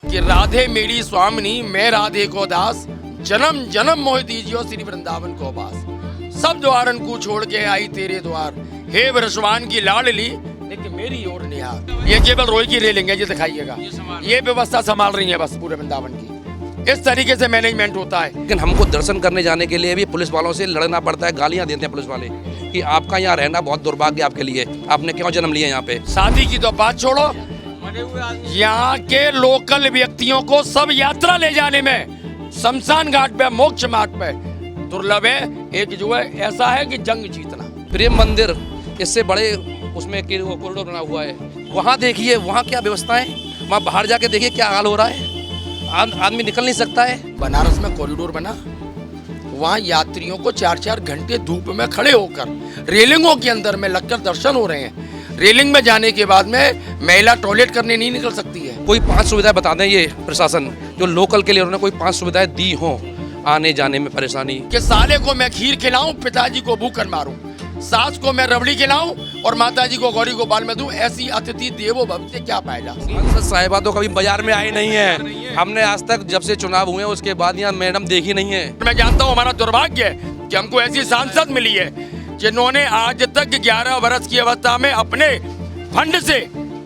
कि राधे मेरी स्वामिनी मैं राधे को दास, जन्म जन्म मोह दीजियो श्री वृंदावन को बास। सब द्वारन को छोड़ के आई तेरे द्वार, हे वृषवान की लाडली लेकिन मेरी ओर निहार। ये केवल रोई की रेलिंग है, ये दिखाइएगा, ये व्यवस्था संभाल रही है बस पूरे वृंदावन की। इस तरीके से मैनेजमेंट होता है। लेकिन हमको दर्शन करने जाने के लिए भी पुलिस वालों से लड़ना पड़ता है, गालियां देते हैं पुलिस वाले कि आपका यहाँ रहना बहुत दुर्भाग्य आपके लिए, आपने क्यों जन्म लिया यहाँ पे। शादी की तो बात छोड़ो, यहाँ के लोकल व्यक्तियों को सब यात्रा ले जाने में शमशान घाट पे, मोक्ष मार्ग पे दुर्लभ है। एक जो है ऐसा है कि जंग जीतना। प्रेम मंदिर इससे बड़े उसमें कॉरिडोर बना हुआ है, वहाँ देखिए वहाँ क्या व्यवस्था है, वहाँ बाहर जाके देखिए क्या हाल हो रहा है, आदमी निकल नहीं सकता है। बनारस में कॉरिडोर बना, वहाँ यात्रियों को 4-4 घंटे धूप में खड़े होकर रेलिंगों के अंदर में लगकर दर्शन हो रहे हैं। रेलिंग में जाने के बाद में महिला टॉयलेट करने नहीं निकल सकती है। कोई 5 सुविधाएं बता दें ये प्रशासन, जो लोकल के लिए उन्होंने कोई 5 सुविधाएं दी हों आने जाने में परेशानी। कि साले को मैं खीर खिलाऊं, पिताजी को भूखन मारूं, सास को मैं रबड़ी खिलाऊं और माताजी को गौरी गोपाल में दूं, ऐसी अतिथि देवो भव से क्या पाएगा। सांसद साहिबा तो कभी बाजार में आई नहीं है, हमने आज तक जब से चुनाव हुए उसके बाद यहाँ मैडम देखी नहीं है। मैं जानता हूँ हमारा दुर्भाग्य है कि हमको ऐसी सांसद मिली है जिन्होंने आज तक 11 वर्ष की अवस्था में अपने फंड से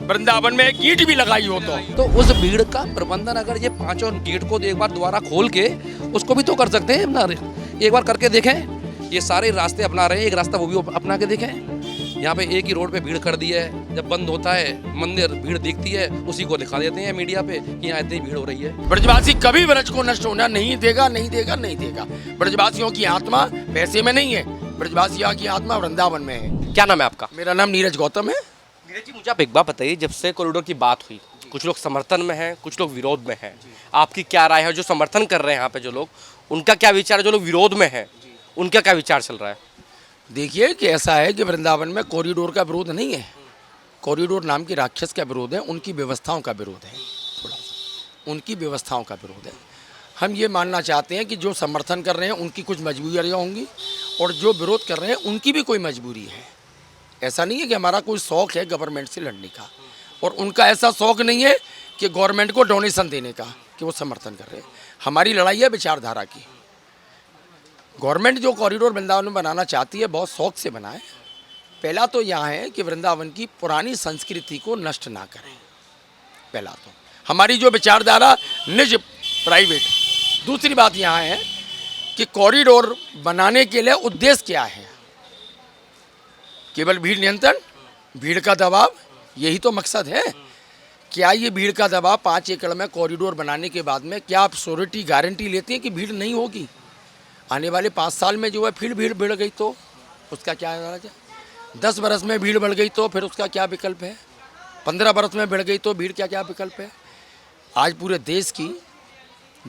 वृंदावन में एक ईंट भी लगाई हो। तो उस भीड़ का प्रबंधन अगर ये 5 गेट को एक बार दोबारा खोल के उसको भी तो कर सकते हैं ना, एक बार करके देखें। ये सारे रास्ते अपना रहे हैं, एक रास्ता वो भी अपना के देखें। यहाँ पे एक ही रोड पे भीड़ कर दी है, जब बंद होता है मंदिर भीड़ दिखती है उसी को दिखा देते हैं मीडिया पे कि यहाँ इतनी भीड़ हो रही है। ब्रजवासी कभी ब्रज को नष्ट होना नहीं देगा, नहीं देगा, नहीं देगा। ब्रजवासियों की आत्मा पैसे में नहीं है, ब्रजवासियों की आत्मा वृंदावन में है। क्या नाम है आपका? मेरा नाम नीरज गौतम है। नीरज जी, मुझे आप एक बात बताइए, जब से कॉरिडोर की बात हुई कुछ लोग समर्थन में हैं, कुछ लोग विरोध में हैं, आपकी क्या राय है? जो समर्थन कर रहे हैं यहाँ पे जो लोग, उनका क्या विचार है? जो लोग विरोध में हैं उनका क्या विचार चल रहा है? देखिए कि ऐसा है कि वृंदावन में कॉरिडोर का विरोध नहीं है, कॉरिडोर नाम की राक्षस का विरोध है, उनकी व्यवस्थाओं का विरोध है, थोड़ा सा उनकी व्यवस्थाओं का विरोध है। हम ये मानना चाहते हैं कि जो समर्थन कर रहे हैं उनकी कुछ मजबूरियाँ होंगी और जो विरोध कर रहे हैं उनकी भी कोई मजबूरी है। ऐसा नहीं है कि हमारा कोई शौक़ है गवर्नमेंट से लड़ने का, और उनका ऐसा शौक़ नहीं है कि गवर्नमेंट को डोनेशन देने का कि वो समर्थन कर रहे हैं। हमारी लड़ाई है विचारधारा की। गवर्नमेंट जो कॉरिडोर वृंदावन में बनाना चाहती है बहुत शौक से बनाए। पहला तो यहाँ है कि वृंदावन की पुरानी संस्कृति को नष्ट ना करें, पहला तो हमारी जो विचारधारा निज प्राइवेट। दूसरी बात यहाँ है कि कॉरिडोर बनाने के लिए उद्देश्य क्या है? केवल भीड़ नियंत्रण, भीड़ का दबाव, यही तो मकसद है। क्या ये भीड़ का दबाव 5 एकड़ में कॉरिडोर बनाने के बाद में क्या आप श्योरिटी गारंटी लेते हैं कि भीड़ नहीं होगी? आने वाले 5 साल में जो है फिर भीड़ बढ़ गई तो उसका क्या इलाज है? 10 बरस में भीड़ बढ़ गई तो फिर उसका क्या विकल्प है? 15 बरस में बढ़ गई तो भीड़ क्या क्या विकल्प है? आज पूरे देश की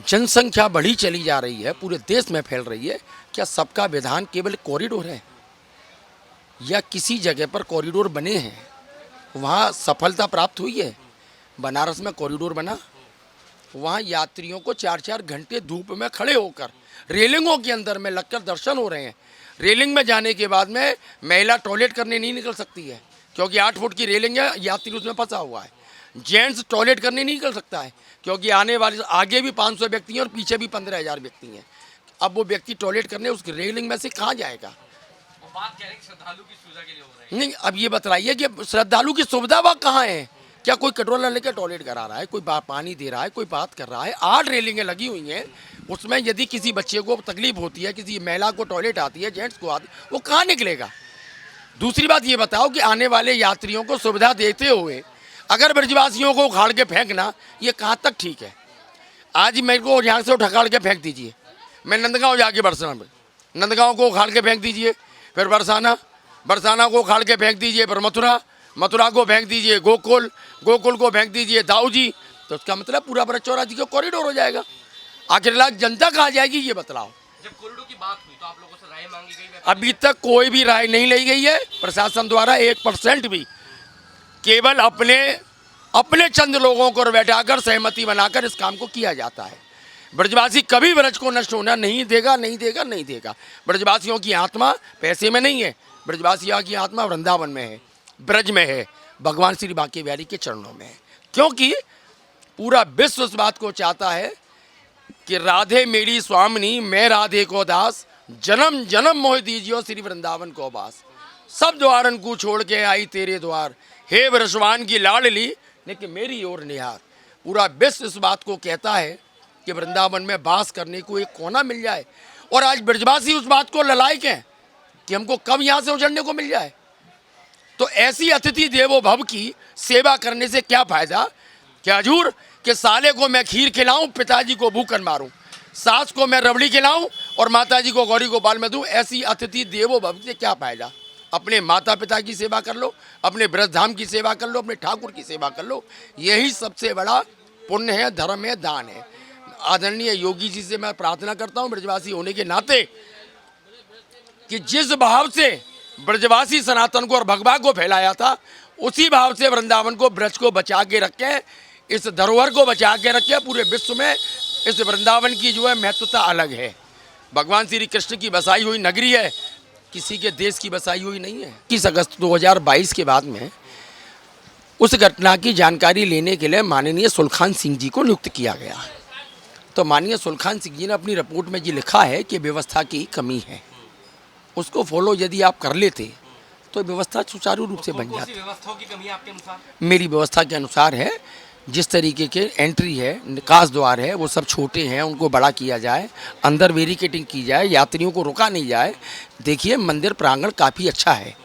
जनसंख्या बढ़ी चली जा रही है, पूरे देश में फैल रही है। क्या सबका विधान केवल कॉरिडोर है? या किसी जगह पर कॉरिडोर बने हैं वहाँ सफलता प्राप्त हुई है? बनारस में कॉरिडोर बना, वहाँ यात्रियों को 4-4 घंटे धूप में खड़े होकर रेलिंगों के अंदर में लगकर दर्शन हो रहे हैं। रेलिंग में जाने के बाद में महिला टॉयलेट करने नहीं निकल सकती है क्योंकि 8 फुट की रेलिंग है, यात्री उसमें फंसा हुआ है। जेंट्स टॉयलेट करने नहीं निकल सकता है क्योंकि आने वाले आगे भी 500 व्यक्ति हैं और पीछे भी 15,000 व्यक्ति हैं। अब वो व्यक्ति टॉयलेट करने उस रेलिंग में से कहाँ जाएगा? श्रद्धालु की सुविधा के लिए हो रहा है। नहीं, अब ये बताइए कि श्रद्धालु की सुविधा वह कहाँ है? क्या कोई कटोरा लेकर टॉयलेट करा रहा है, कोई पानी दे रहा है, कोई बात कर रहा है? 8 रेलिंगें लगी हुई हैं, उसमें यदि किसी बच्चे को तकलीफ होती है, किसी महिला को टॉयलेट आती है, जेंट्स को आती है, वो कहाँ निकलेगा? दूसरी बात ये बताओ कि आने वाले यात्रियों को सुविधा देते हुए अगर ब्रजवासियों को उखाड़ के फेंकना, ये कहाँ तक ठीक है? आज मेरे को यहाँ से उठाड़ के फेंक दीजिए, मैं नंदगांव जाके बरसाना, नंदगांव को उखाड़ के फेंक दीजिए, फिर बरसाना, बरसाना को उखाड़ के फेंक दीजिए, फिर मथुरा, मथुरा को फेंक दीजिए गोकुल, गोकुल को फेंक दीजिए दाऊजी, तो उसका मतलब पूरा ब्रज चौरासी का कॉरिडोर हो जाएगा। आखिर लाख जनता कहाँ जाएगी ये बतलाओ। जब कॉरिडोर की बात हुई तो आप लोगों से राय मांगी गई? अभी तक कोई भी राय नहीं ली गई है प्रशासन द्वारा, 1% भी। केवल अपने चंद लोगों को बैठाकर सहमति बनाकर इस काम को किया जाता है। ब्रजवासी कभी ब्रज को नष्ट होना नहीं देगा, नहीं देगा, नहीं देगा। ब्रजवासियों की आत्मा पैसे में नहीं है, ब्रजवासियों की आत्मा वृंदावन में है, ब्रज में है, भगवान श्री बांके बिहारी के चरणों में है। क्योंकि पूरा विश्व इस बात को चाहता है कि राधे मेरी स्वामिनी, मैं राधे को दास, जन्म जन्म मोह दीजियो श्री वृंदावन को वास। सब द्वारन को छोड़ के आई तेरे द्वार, हे वृषवान की लाडली लेकिन मेरी ओर निहार। पूरा विश्व इस बात को कहता है कि वृंदावन में वास करने को एक कोना मिल जाए, और आज ब्रजवासी उस बात को ललायक हैं कि हमको कब यहाँ से उजड़ने को मिल जाए। तो ऐसी अतिथि देवो भव की सेवा करने से क्या फायदा? क्या हजूर कि साले को मैं खीर खिलाऊं, पिताजी को भूखन मारूं, सास को मैं रबड़ी खिलाऊं और माताजी को गौरी गोपाल में दूं। ऐसी अतिथि देवो भव से क्या फायदा? अपने माता पिता की सेवा कर लो, अपने ब्रजधाम की सेवा कर लो, अपने ठाकुर की सेवा कर लो। यही सबसे बड़ा पुण्य है, धर्म है, दान है। आदरणीय योगी जी से मैं प्रार्थना करता हूं ब्रजवासी होने के नाते कि जिस भाव से ब्रजवासी सनातन को और भगवा को फैलाया था, उसी भाव से वृंदावन को, ब्रज को बचा के रखें, इस धरोहर को बचा के रखें। पूरे विश्व में इस वृंदावन की जो है महत्वता अलग है। भगवान श्री कृष्ण की बसाई हुई नगरी है, किसी के देश की बसाई हुई नहीं है। 21 अगस्त 2022 के बाद में उस घटना की जानकारी लेने के लिए माननीय सुलखान सिंह जी को नियुक्त किया गया। तो माननीय सुलखान सिंह जी ने अपनी रिपोर्ट में ये लिखा है कि व्यवस्था की कमी है, उसको फॉलो यदि आप कर लेते तो व्यवस्था सुचारू रूप से बन जाती। व्यवस्थाओं की कमी आपके अनुसार? मेरी व्यवस्था के अनुसार है, जिस तरीके के एंट्री है, निकास द्वार है, वो सब छोटे हैं, उनको बड़ा किया जाए, अंदर बैरिकेडिंग की जाए, यात्रियों को रोका नहीं जाए। देखिए मंदिर प्रांगण काफ़ी अच्छा है,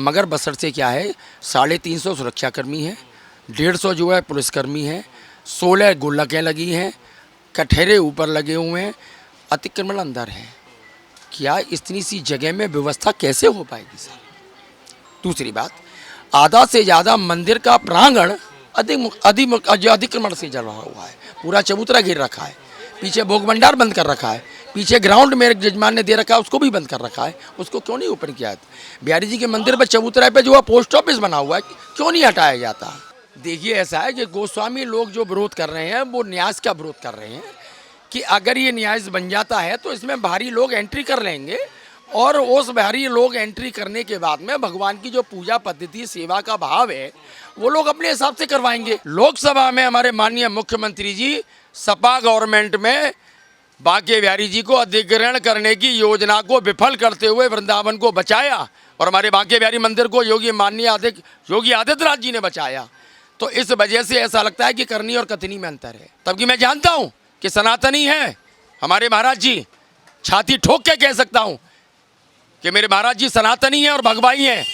मगर बशर्ते क्या है 350 सुरक्षाकर्मी हैं, 150 जो है पुलिसकर्मी हैं, 16 गोलकें लगी हैं, कठहरे ऊपर लगे हुए हैं, अतिक्रमण अंदर है। क्या इतनी सी जगह में व्यवस्था कैसे हो पाएगी सर? दूसरी बात, आधा से ज़्यादा मंदिर का प्रांगण अतिक्रमण से जला हुआ है, पूरा चबूतरा गिर रखा है, पीछे भोग भंडार बंद कर रखा है, पीछे ग्राउंड मेरे जजमान ने दे रखा है, उसको भी बंद कर रखा है। उसको क्यों नहीं ओपन किया? बिहारी जी के मंदिर पर चबूतरा पे जो है पोस्ट ऑफिस बना हुआ है, क्यों नहीं हटाया जाता? देखिए ऐसा है कि गोस्वामी लोग जो विरोध कर रहे हैं वो न्यास का विरोध कर रहे हैं कि अगर ये न्यास बन जाता है तो इसमें बाहरी लोग एंट्री कर लेंगे, और उस बाहरी लोग एंट्री करने के बाद में भगवान की जो पूजा पद्धति, सेवा का भाव है, वो लोग अपने हिसाब से करवाएंगे। लोकसभा में हमारे माननीय मुख्यमंत्री जी सपा गवर्नमेंट में बांके बिहारी जी को अधिग्रहण करने की योजना को विफल करते हुए वृंदावन को बचाया, और हमारे बांके बिहारी मंदिर को योगी आदित्यनाथ जी ने बचाया। तो इस वजह से ऐसा लगता है कि करनी और कथनी में अंतर है। तब कि मैं जानता हूँ कि सनातनी है हमारे महाराज जी, छाती ठोक के कह सकता हूँ कि मेरे महाराज जी सनातनी हैं और भगवाई हैं,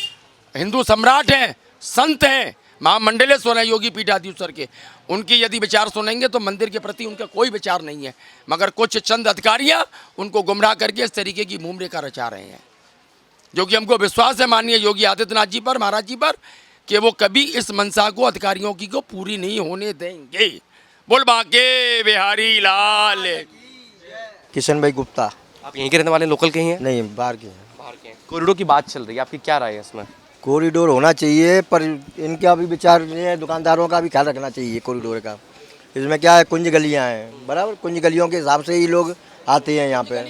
हिंदू सम्राट हैं, संत हैं, महामंडलेश्वर हैं योगी पीठाधीश्वर के। उनकी यदि विचार सुनेंगे तो मंदिर के प्रति उनका कोई विचार नहीं है, मगर कुछ चंद अधिकारियां उनको गुमराह करके इस तरीके की मुंह रेखा रचा रहे हैं, जो कि हमको विश्वास है माननीय योगी आदित्यनाथ जी पर, महाराज जी पर, कि वो कभी इस मंशा को अधिकारियों की को पूरी नहीं होने देंगे। बोल बांके बिहारी लाल। किशन भाई गुप्ता। आप यहीं के रहने वाले, लोकल के ही हैं? नहीं, बाहर के हैं। बाहर के हैं। कॉरिडोर की बात चल रही है, आपकी क्या राय है इसमें? कॉरिडोर होना चाहिए, पर इनका भी विचार नहीं है, दुकानदारों का भी ख्याल रखना चाहिए कॉरिडोर का। इसमें क्या है, कुंज गलियां हैं, बराबर, कुंज गलियों के हिसाब से ही लोग आते हैं यहाँ पे।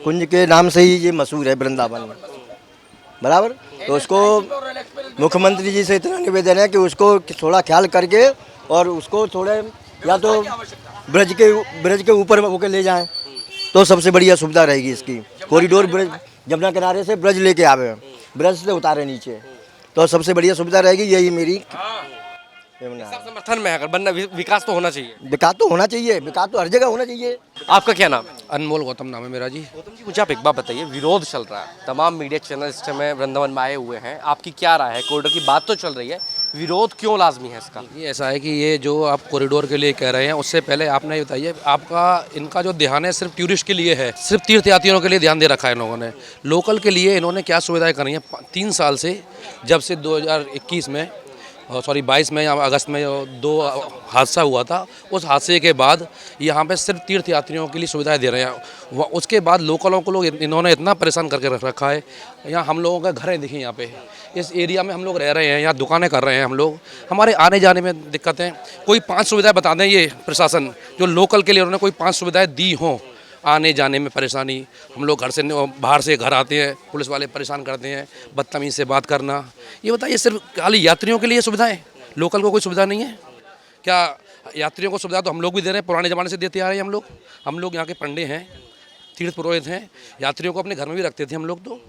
कुंज के नाम से ही ये मशहूर है वृंदावन, बराबर। तो उसको मुख्यमंत्री जी से इतना निवेदन है कि उसको थोड़ा ख्याल करके और उसको थोड़े या तो ब्रज के ऊपर होकर ले जाएं तो सबसे बढ़िया सुविधा रहेगी इसकी। कॉरिडोर ब्रज जमुना किनारे से ब्रज लेके आवे, ब्रज से उतारे नीचे, तो सबसे बढ़िया सुविधा रहेगी। यही मेरी सब समर्थन में है, अगर बनना विकास तो होना चाहिए। विकास तो होना चाहिए, विकास तो हर जगह होना चाहिए। आपका क्या नाम? अनमोल गौतम नाम है मेरा जी। गौतम जी मुझे आप एक बात बताइए, विरोध चल रहा है, तमाम मीडिया चैनल इस समय वृंदावन में आए हुए हैं, आपकी क्या राय है? कॉरिडोर की बात तो चल रही है, विरोध क्यों लाजमी है इसका? ये ऐसा है कि ये जो आप कॉरिडोर के लिए कह रहे हैं, उससे पहले आपने बताइए, आपका इनका जो ध्यान है सिर्फ टूरिस्ट के लिए है, सिर्फ तीर्थयात्रियों के लिए ध्यान दे रखा है इन लोगों ने। लोकल के लिए इन्होंने क्या सुविधाएं करी हैं? 3 साल से, जब से 2021 में 22 में या अगस्त में 2 हादसा हुआ था, उस हादसे के बाद यहाँ पे सिर्फ तीर्थयात्रियों के लिए सुविधाएं दे रहे हैं। उसके बाद लोकलों को लोग इन्होंने इतना परेशान करके रख रखा है। यहाँ हम लोगों के घरें दिखी, यहाँ पे इस एरिया में हम लोग रह रहे हैं, यहाँ दुकानें कर रहे हैं हम लोग, हमारे आने जाने में दिक्कतें। कोई 5 सुविधाएं बता दें ये प्रशासन, जो लोकल के लिए उन्होंने कोई 5 सुविधाएँ दी हों। आने जाने में परेशानी, हम लोग घर से बाहर से घर आते हैं, पुलिस वाले परेशान करते हैं, बदतमीज़ से बात करना। ये बताइए, सिर्फ खाली यात्रियों के लिए सुविधाएं, लोकल को कोई सुविधा नहीं है? क्या यात्रियों को सुविधा तो हम लोग भी दे रहे हैं, पुराने ज़माने से देते आ रहे हैं हम लोग यहाँ के पंडे हैं, तीर्थ पुरोहित हैं, यात्रियों को अपने घर में भी रखते थे हम लोग। तो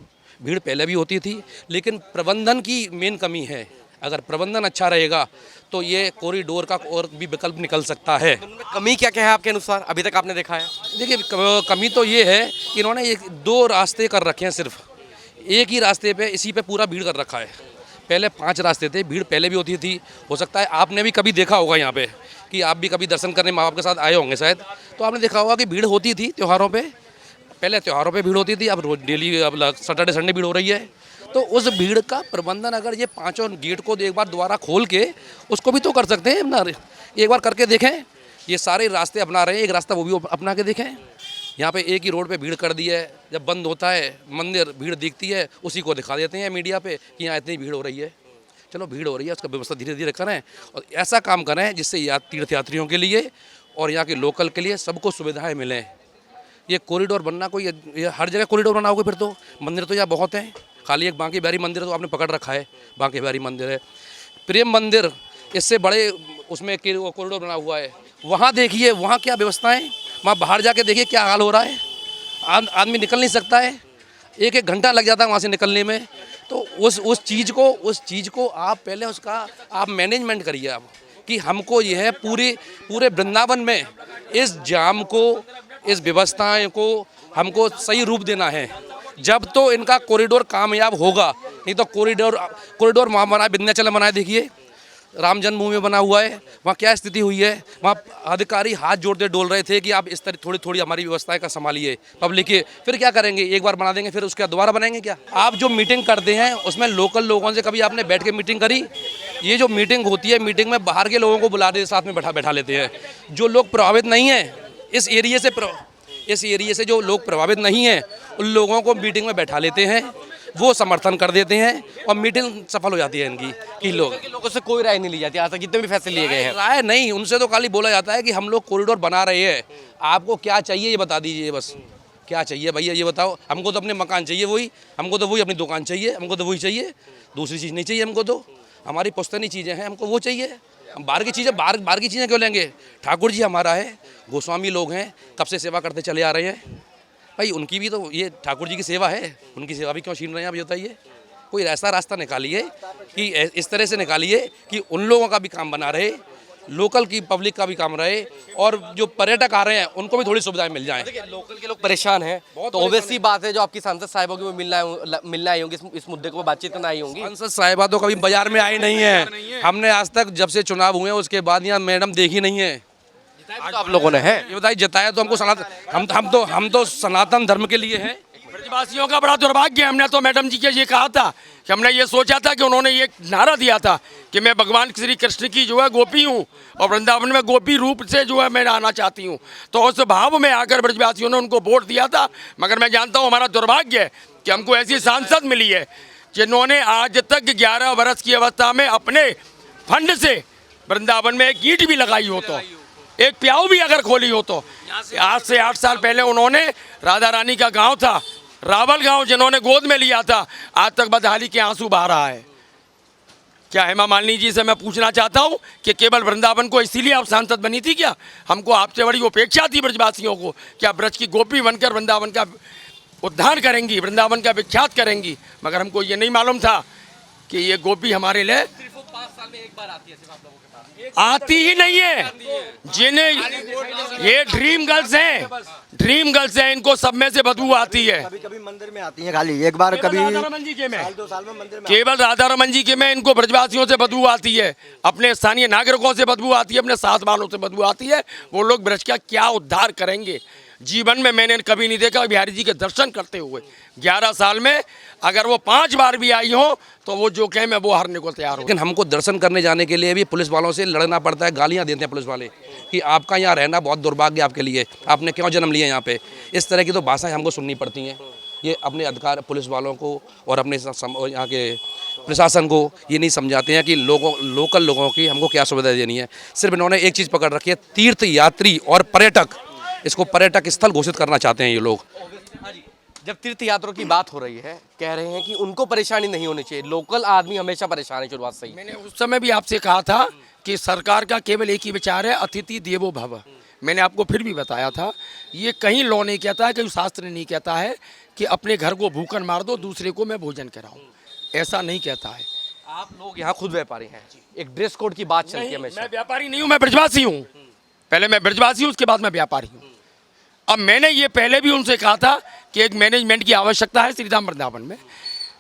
भीड़ पहले भी होती थी, लेकिन प्रबंधन की मेन कमी है। अगर प्रबंधन अच्छा रहेगा तो ये कॉरिडोर का और भी विकल्प निकल सकता है। उनमें कमी क्या क्या है आपके अनुसार, अभी तक आपने देखा है? देखिए कमी तो ये है कि इन्होंने एक 2 रास्ते कर रखे हैं, सिर्फ एक ही रास्ते पे इसी पे पूरा भीड़ कर रखा है। पहले 5 रास्ते थे, भीड़ पहले भी होती थी। हो सकता है आपने भी कभी देखा होगा यहाँ पे कि आप भी कभी दर्शन करने माँ बाप के साथ आए होंगे शायद, तो आपने देखा होगा कि भीड़ होती थी त्योहारों पे। पहले त्योहारों पे भीड़ होती थी, अब रोज डेली अब सैटरडे संडे भीड़ हो रही है। तो उस भीड़ का प्रबंधन अगर ये 5 गेट को एक बार दोबारा खोल के उसको भी तो कर सकते हैं ना, एक बार करके देखें। ये सारे रास्ते अपना रहे हैं, एक रास्ता वो भी अपना के देखें। यहाँ पे एक ही रोड पे भीड़ कर दी है, जब बंद होता है मंदिर भीड़ दिखती है, उसी को दिखा देते हैं मीडिया पे कि यहाँ इतनी भीड़ हो रही है। चलो भीड़ हो रही है, उसका व्यवस्था धीरे धीरे करें और ऐसा काम करें जिससे तीर्थयात्रियों के लिए और यहाँ के लोकल के लिए सबको सुविधाएँ मिलें। ये कॉरिडोर बनना कोई ये हर जगह कॉरिडोर बनाओगे फिर तो मंदिर तो यहाँ बहुत हैं, खाली एक बांके बिहारी मंदिर तो आपने पकड़ रखा है, बांके बिहारी मंदिर है, प्रेम मंदिर, इससे बड़े उसमें कॉरिडोर बना हुआ है। वहाँ देखिए वहाँ क्या व्यवस्थाएं, वहाँ बाहर जाके देखिए क्या हाल हो रहा है। आदमी निकल नहीं सकता है, 1-1 घंटा लग जाता है वहाँ से निकलने में। तो उस चीज़ को आप पहले उसका आप मैनेजमेंट करिए आप कि हमको ये है पूरे वृंदावन में इस जाम को, इस व्यवस्थाएं को हमको सही रूप देना है। जब तो इनका कॉरिडोर कामयाब होगा, नहीं तो कॉरिडोर वहाँ बना, विंध्याचल बनाए देखिए, राम जन्मभूमि बना हुआ है, वहाँ क्या स्थिति हुई है। वहाँ अधिकारी हाथ जोड़ते डोल रहे थे कि आप इस तरह थोड़ी हमारी व्यवस्थाएं का संभालिए, पब्लिक के। फिर क्या करेंगे, एक बार बना देंगे फिर उसके बाद दोबारा बनाएंगे क्या? आप जो मीटिंग करते हैं उसमें लोकल लोगों से कभी आपने बैठ के मीटिंग करी? ये जो मीटिंग होती है, मीटिंग में बाहर के लोगों को बुला देते, साथ में बैठा लेते हैं। जो लोग प्रभावित नहीं हैं इस एरिए से जो लोग प्रभावित नहीं हैं उन लोगों को मीटिंग में बैठा लेते हैं, वो समर्थन कर देते हैं और मीटिंग सफल हो जाती है इनकी। कि लोगों से कोई राय नहीं ली जाती आज तक, जितने भी फैसले लिए गए हैं। राय नहीं, उनसे तो खाली बोला जाता है कि हम लोग कॉरिडोर बना रहे हैं, आपको क्या चाहिए ये बता दीजिए, बस क्या चाहिए भैया ये बताओ। हमको तो अपने मकान चाहिए वही, हमको तो वही अपनी दुकान चाहिए, हमको तो वही चाहिए, दूसरी चीज़ नहीं चाहिए हमको। तो हमारी पुश्तैनी चीज़ें हैं, हमको वो चाहिए। हम बाहर की चीज़ें क्यों लेंगे? ठाकुर जी हमारा है, गोस्वामी लोग हैं, कब से सेवा करते चले आ रहे हैं भाई, उनकी भी तो ये ठाकुर जी की सेवा है, उनकी सेवा भी क्यों छीन रहे हैं आप ये बताइए। कोई ऐसा रास्ता निकालिए कि इस तरह से निकालिए कि उन लोगों का भी काम बना रहे, लोकल की पब्लिक का भी काम रहे और जो पर्यटक आ रहे हैं उनको भी थोड़ी सुविधाएं मिल जाएं। लोकल के लोग परेशान हैं, तो ऑब्वियसली बात है जो आपकी सांसद साहिबा होगी वो मिलना आई होंगी, इस मुद्दे को बातचीत करना आई होंगी। सांसद साहिबा तो कभी बाजार में आई नहीं है, हमने आज तक जब से चुनाव हुए उसके बाद यहाँ मैडम देखी नहीं है। तो आप लोगों ने है ये बताइए, जताया तो हमको हम तो सनातन धर्म के लिए हैं। ब्रजवासियों का बड़ा दुर्भाग्य है। हमने तो मैडम जी के ये कहा था कि हमने ये सोचा था कि उन्होंने ये नारा दिया था कि मैं भगवान श्री कृष्ण की जो है गोपी हूँ और वृंदावन में गोपी रूप से जो है मैं आना चाहती हूँ। तो उस भाव में आकर ब्रजवासियों ने उनको वोट दिया था। मगर मैं जानता हूँ हमारा दुर्भाग्य है कि हमको ऐसी सांसद मिली है जिन्होंने आज तक 11 वर्ष की अवस्था में अपने फंड से वृंदावन में एक ईंट भी लगाई हो, तो एक प्याऊ भी अगर खोली हो, तो आज से 8 साल पहले उन्होंने राधा रानी का गांव था रावल गांव, जिन्होंने गोद में लिया था, आज तक बदहाली के आंसू बहा रहा है। क्या हेमा मालिनी जी से मैं पूछना चाहता हूं कि केवल वृंदावन को इसीलिए आप सांसद बनी थी क्या? हमको आपसे बड़ी उपेक्षा थी ब्रजवासियों को कि आप ब्रज की गोपी बनकर वृंदावन का उद्धार करेंगी, वृंदावन का विख्यात करेंगी। मगर हमको ये नहीं मालूम था कि ये गोपी हमारे लिए 5 साल में एक बार आती है, सिर्फ आप लोगों के पास आती ही नहीं है। जिन्हें ये ड्रीम गर्ल्स हैं, इनको सब में से बदबू आती है। कभी कभी मंदिर में आती हैं खाली एक बार, कभी राधा रमन जी के में, साल 2 साल में मंदिर में केवल राधा रमन जी के में इनको ब्रजवासियों से बदबू आती है, अपने स्थानीय नागरिकों से बदबू आती है, अपने साथ वालों से बदबू आती है। वो लोग ब्रज का क्या उद्धार करेंगे? जीवन में मैंने कभी नहीं देखा बिहारी जी के दर्शन करते हुए। 11 साल में अगर वो 5 बार भी आई हो तो वो जो कहे मैं वो हारने को तैयार हूँ। लेकिन हमको दर्शन करने जाने के लिए भी पुलिस वालों से लड़ना पड़ता है, गालियां देते हैं पुलिस वाले कि आपका यहाँ रहना बहुत दुर्भाग्य आपके लिए, आपने क्यों जन्म लिया यहाँ पे। इस तरह की तो भाषाएं हमको सुननी पड़ती हैं। ये अपने अधिकार पुलिस वालों को और अपने यहाँ के प्रशासन को ये नहीं समझाते हैं कि लोकल लोगों की हमको क्या सुविधा देनी है। सिर्फ इन्होंने एक चीज़ पकड़ रखी है, तीर्थ यात्री और पर्यटक, इसको पर्यटक स्थल घोषित करना चाहते हैं ये लोग। जब तीर्थ यात्रियों की बात हो रही है, कह रहे हैं कि उनको परेशानी नहीं होनी चाहिए, लोकल आदमी हमेशा परेशान है, शुरुआत से ही। मैंने उस समय भी आपसे कहा था कि सरकार का केवल एक ही विचार है, अतिथि देवो भव। मैंने आपको फिर भी बताया था, ये कहीं लॉ नहीं कहता है, कहीं शास्त्र नहीं कहता है कि अपने घर को भूखन मार दो, दूसरे को मैं भोजन कराऊं, ऐसा नहीं कहता है। आप लोग यहाँ खुद व्यापारी हैं, एक ड्रेस कोड की बात चलती है हमेशा। मैं व्यापारी नहीं हूँ, मैं ब्रजवासी हूँ। पहले मैं ब्रजवासी हूँ, उसके बाद मैं व्यापारी हूँ। अब मैंने ये पहले भी उनसे कहा था कि एक मैनेजमेंट की आवश्यकता है श्रीधाम वृंदावन में।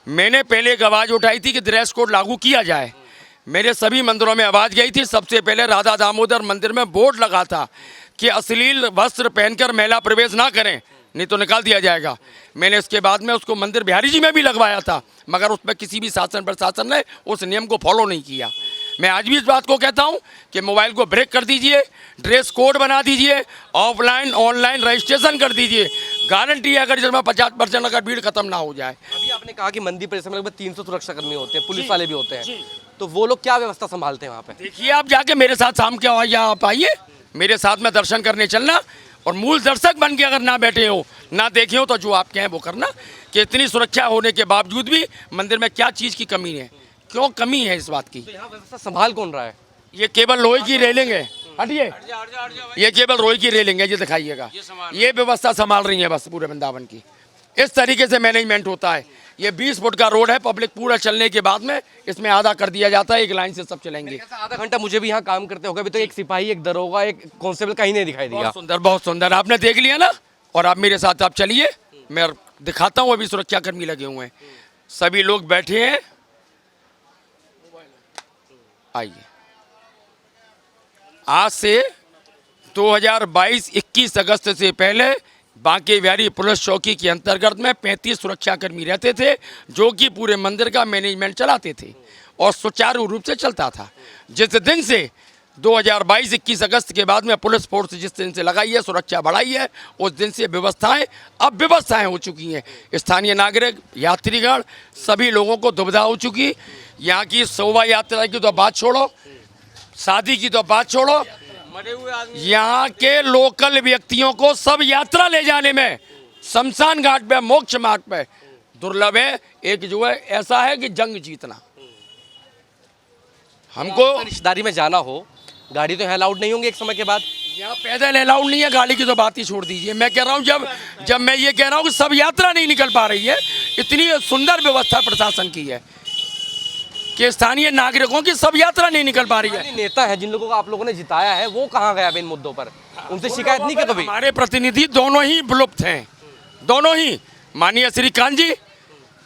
मैंने पहले एक आवाज़ उठाई थी कि ड्रेस कोड लागू किया जाए। मेरे सभी मंदिरों में आवाज़ गई थी। सबसे पहले राधा दामोदर मंदिर में बोर्ड लगा था कि अश्लील वस्त्र पहनकर महिला प्रवेश ना करें, नहीं तो निकाल दिया जाएगा। मैंने इसके बाद में उसको मंदिर बिहारी जी में भी लगवाया था, मगर उसमें किसी भी शासन प्रशासन ने उस नियम को फॉलो नहीं किया। मैं आज भी इस बात को कहता हूं कि मोबाइल को ब्रेक कर दीजिए, ड्रेस कोड बना दीजिए, ऑफलाइन ऑनलाइन रजिस्ट्रेशन कर दीजिए। गारंटी है अगर इसमें 50% अगर भीड़ खत्म ना हो जाए। अभी आपने कहा कि मंदिर परिसर में लगभग 300 सुरक्षाकर्मी होते हैं, पुलिस वाले भी होते हैं, तो वो लोग क्या व्यवस्था संभालते हैं वहाँ पे? देखिए, आप जाके मेरे साथ शाम के आप आइए, मेरे साथ में दर्शन करने चलना, और मूल दर्शक बन के अगर ना बैठे हो, ना देखे हो, तो जो आप कहें वो करना कि इतनी सुरक्षा होने के बावजूद भी मंदिर में क्या चीज़ की कमी है, क्यों कमी है इस बात की। तो यहाँ व्यवस्था संभाल कौन रहा है? ये केवल लोहे की रेलिंग है, हटिए, ये केवल लोहे की रेलिंग है, ये दिखाइएगा, ये व्यवस्था संभाल रही है बस पूरे वृंदावन की। इस तरीके से मैनेजमेंट होता है। ये 20 फुट का रोड है, पब्लिक पूरा चलने के बाद में इसमें आधा कर दिया जाता है, एक लाइन से सब चलेंगे। आधा घंटा मुझे भी यहाँ काम करते होगा, अभी तो एक सिपाही, एक दरोगा, एक कांस्टेबल कहीं नहीं दिखाई दिया। बहुत सुंदर, बहुत सुंदर, आपने देख लिया ना। और आप मेरे साथ आप चलिए, मैं दिखाता हूँ। अभी सुरक्षाकर्मी लगे हुए हैं, सभी लोग बैठे हैं। आइए, आज से 2022-21 अगस्त से पहले बांके बिहारी पुलिस चौकी के अंतर्गत में 35 सुरक्षाकर्मी रहते थे, जो कि पूरे मंदिर का मैनेजमेंट चलाते थे और सुचारू रूप से चलता था। जिस दिन से 2022-21 अगस्त के बाद में पुलिस फोर्स जिस दिन से लगाई है, सुरक्षा बढ़ाई है, उस दिन से व्यवस्थाएं अब व्यवस्थाएं हो चुकी हैं। स्थानीय नागरिक, यात्रीगण, सभी लोगों को दुविधा हो चुकी। यहाँ की शोभा यात्रा की तो बात छोड़ो, शादी की तो बात छोड़ो, यहाँ के लोकल व्यक्तियों को सब यात्रा ले जाने में शमशान घाट पे, मोक्ष मार्ग पे दुर्लभ है। एक जो है ऐसा है कि जंग जीतना। हमको रिश्तेदारी में जाना हो, गाड़ी तो यहाँ अलाउड नहीं होंगे एक समय के बाद। यहाँ पैदल अलाउड नहीं है, गाड़ी की तो बात ही छोड़ दीजिए। मैं कह रहा हूँ जब मैं ये कह रहा हूँ कि सब यात्रा नहीं निकल पा रही है, इतनी सुंदर व्यवस्था प्रशासन की है कि स्थानीय नागरिकों की सब यात्रा नहीं निकल पा रही है। नेता है जिन लोगों को आप लोगों ने जिताया है, वो कहाँ गया इन मुद्दों पर? उनसे शिकायत नहीं की कभी? हमारे प्रतिनिधि दोनों ही विलुप्त हैं, दोनों ही। माननीय श्रीकांत जी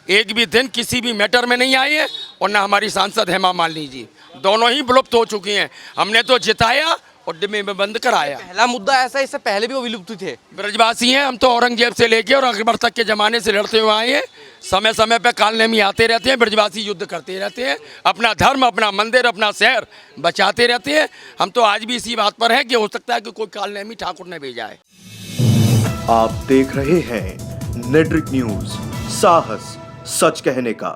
एक भी दिन किसी भी मैटर में नहीं आए हैं, और ना हमारी सांसद हेमा मालिनी जी, दोनों ही विलुप्त हो चुकी हैं। हमने तो जिताया और डिब्बे में बंद कराया। पहला मुद्दा ऐसा है, इससे पहले भी वो विलुप्त थे। ब्रजवासी हैं हम तो, औरंगजेब से लेके और अकबर तक के ज़माने से लड़ते हुए आए हैं। समय समय पे कालनेमी आते रहते हैं, ब्रजवासी युद्ध करते रहते हैं, अपना धर्म, अपना मंदिर, अपना शहर बचाते रहते हैं। हम तो आज भी इसी बात पर हैं कि हो सकता है कि कोई कालनेमी ठाकुर ने भेजा है। आप देख रहे हैं नेट्रिक न्यूज, साहस सच कहने का।